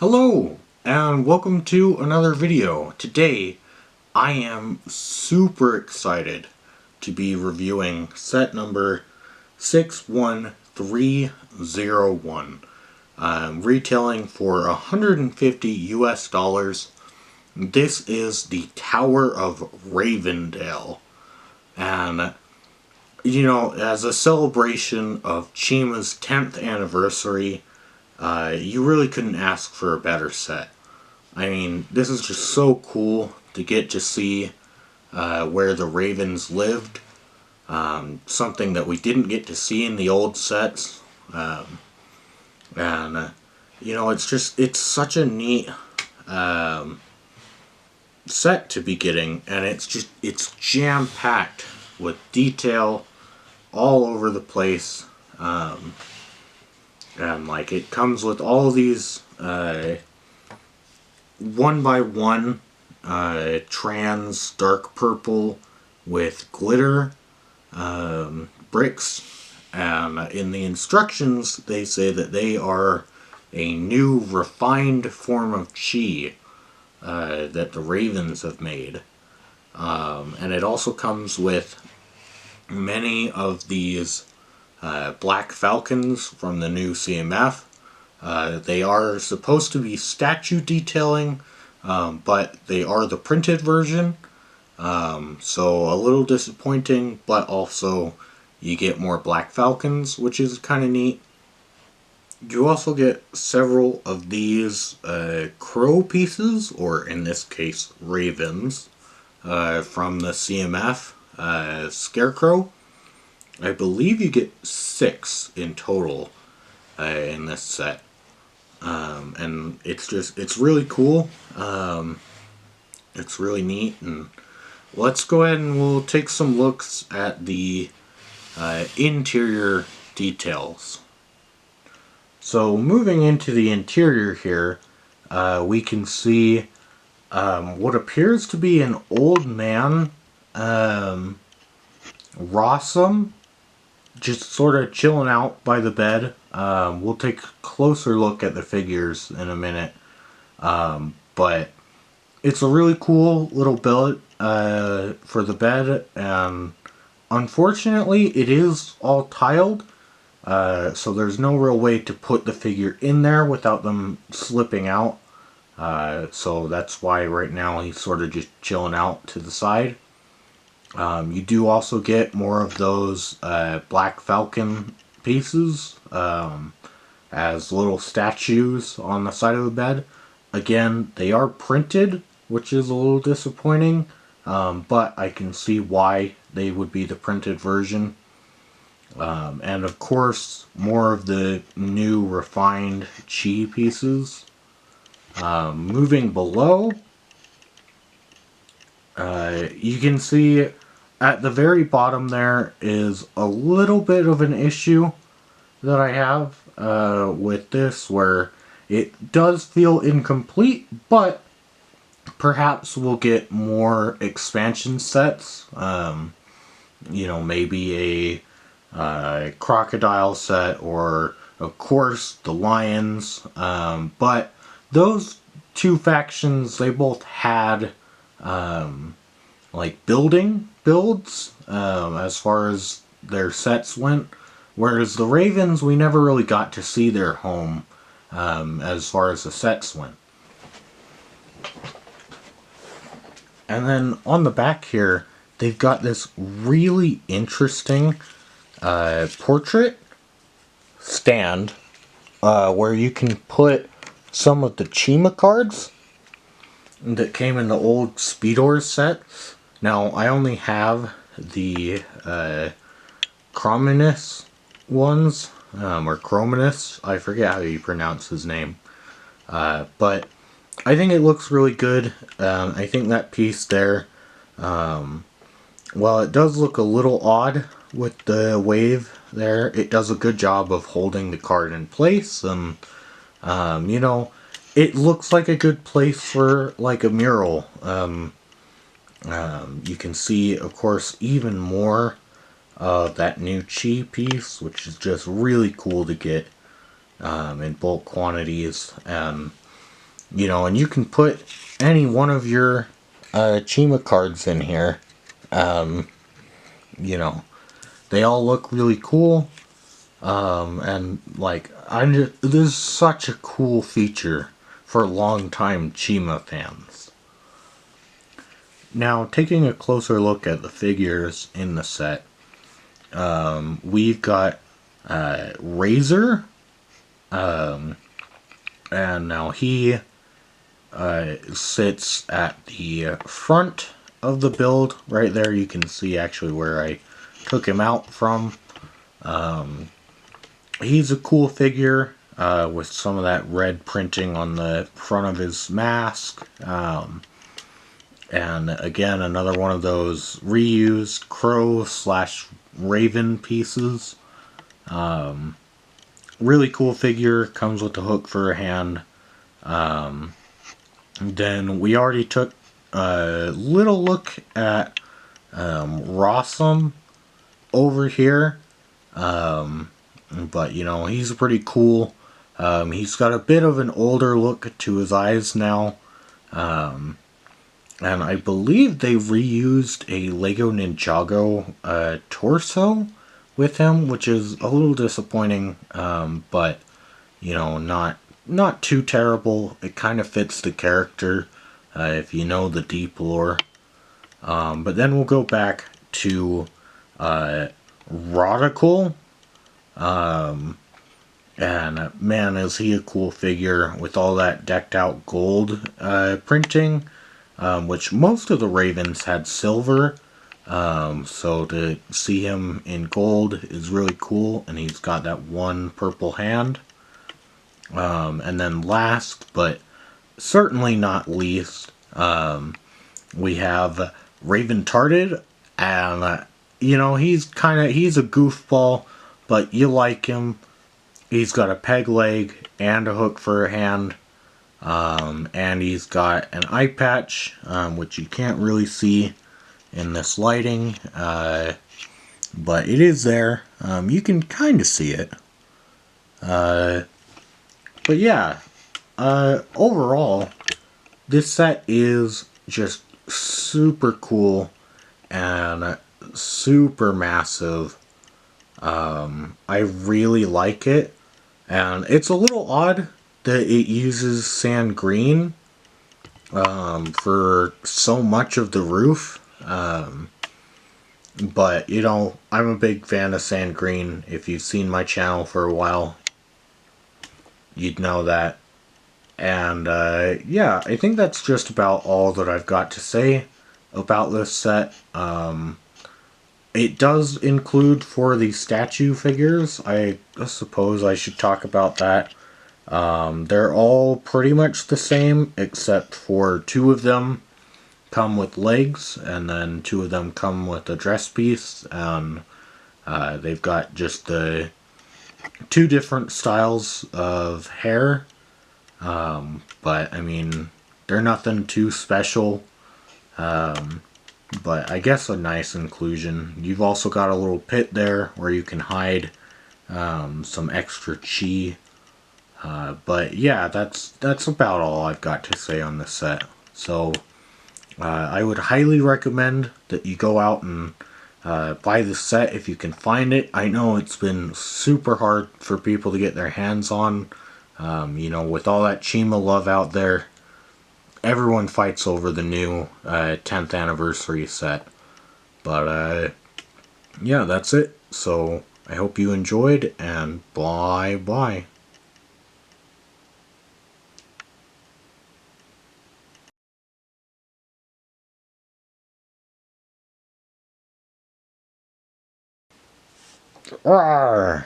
Hello, and welcome to another video. Today, I am super excited to be reviewing set number 61301, retailing for 150 US dollars. This is the Tower of Ravendell, and as a celebration of Chima's 10th anniversary, you really couldn't ask for a better set. I mean, this is just so cool to get to see where the Ravens lived. Something that we didn't get to see in the old sets. It's such a neat set to be getting, and it's jam-packed with detail all over the place. And it comes with all these one by one trans dark purple with glitter bricks, and in the instructions they say that they are a new refined form of chi that the Ravens have made, and it also comes with many of these Black Falcons from the new CMF. They are supposed to be statue detailing, but they are the printed version. So a little disappointing, but also you get more Black Falcons, which is kind of neat. You also get several of these crow pieces, or in this case, ravens, from the CMF Scarecrow. I believe you get 6 in total in this set, and it's really cool. It's really neat, and let's go ahead and we'll take some looks at the interior details. So moving into the interior here, we can see what appears to be an old man, Rossum, just sort of chilling out by the bed. We'll take a closer look at the figures in a minute, but it's a really cool little billet for the bed, and unfortunately it is all tiled, so there's no real way to put the figure in there without them slipping out, so that's why right now he's sort of just chilling out to the side. You do also get more of those Black Falcon pieces as little statues on the side of the bed. Again, they are printed, which is a little disappointing, but I can see why they would be the printed version. And of course, more of the new refined chi pieces. Moving below, you can see at the very bottom there is a little bit of an issue that I have with this, where it does feel incomplete, but perhaps we'll get more expansion sets. Maybe a crocodile set, or of course the lions. But those two factions, they both had builds as far as their sets went, whereas the Ravens, we never really got to see their home as far as the sets went. And then on the back here, they've got this really interesting portrait stand where you can put some of the chima cards that came in the old Speedor sets. Now, I only have the Chrominus ones, or Chrominus, I forget how you pronounce his name. But I think it looks really good. I think that piece there, while it does look a little odd with the wave there, it does a good job of holding the card in place, and it looks like a good place for like a mural. You can see, of course, even more of that new chi piece, which is just really cool to get in bulk quantities. And you can put any one of your chima cards in here. Um, you know, they all look really cool. And like, this is such a cool feature for longtime chima fans. Now, taking a closer look at the figures in the set, we've got Razor, and now he sits at the front of the build. Right there, you can see actually where I took him out from. He's a cool figure with some of that red printing on the front of his mask. And again, another one of those reused crow / raven pieces. Really cool figure, comes with the hook for a hand. Then we already took a little look at Rossum over here. But he's pretty cool. He's got a bit of an older look to his eyes now. And I believe they reused a Lego Ninjago torso with him, which is a little disappointing, but not too terrible. It kind of fits the character if you know the deep lore. But then we'll go back to Rodical. And man, is he a cool figure with all that decked out gold printing, which most of the Ravens had silver. So to see him in gold is really cool, and he's got that one purple hand. And then last, but certainly not least, we have Raven Tarded, and he's a goofball, but you like him. He's got a peg leg and a hook for a hand, and he's got an eye patch, which you can't really see in this lighting, but it is there. You can kind of see it. But yeah, overall, this set is just super cool and super massive. I really like it, and it's a little odd that it uses sand green for so much of the roof. But I'm a big fan of sand green. If you've seen my channel for a while, you'd know that. And yeah, I think that's just about all that I've got to say about this set. It does include for the statue figures. I suppose I should talk about that. They're all pretty much the same, except for 2 of them come with legs, and then 2 of them come with a dress piece, and they've got just the 2 different styles of hair. But I mean, they're nothing too special. But I guess a nice inclusion. You've also got a little pit there where you can hide some extra chi. But yeah, that's about all I've got to say on this set. So I would highly recommend that you go out and buy the set if you can find it. I know it's been super hard for people to get their hands on. With all that chima love out there, everyone fights over the new 10th anniversary set. But yeah, that's it. So I hope you enjoyed, and bye bye. Rawr.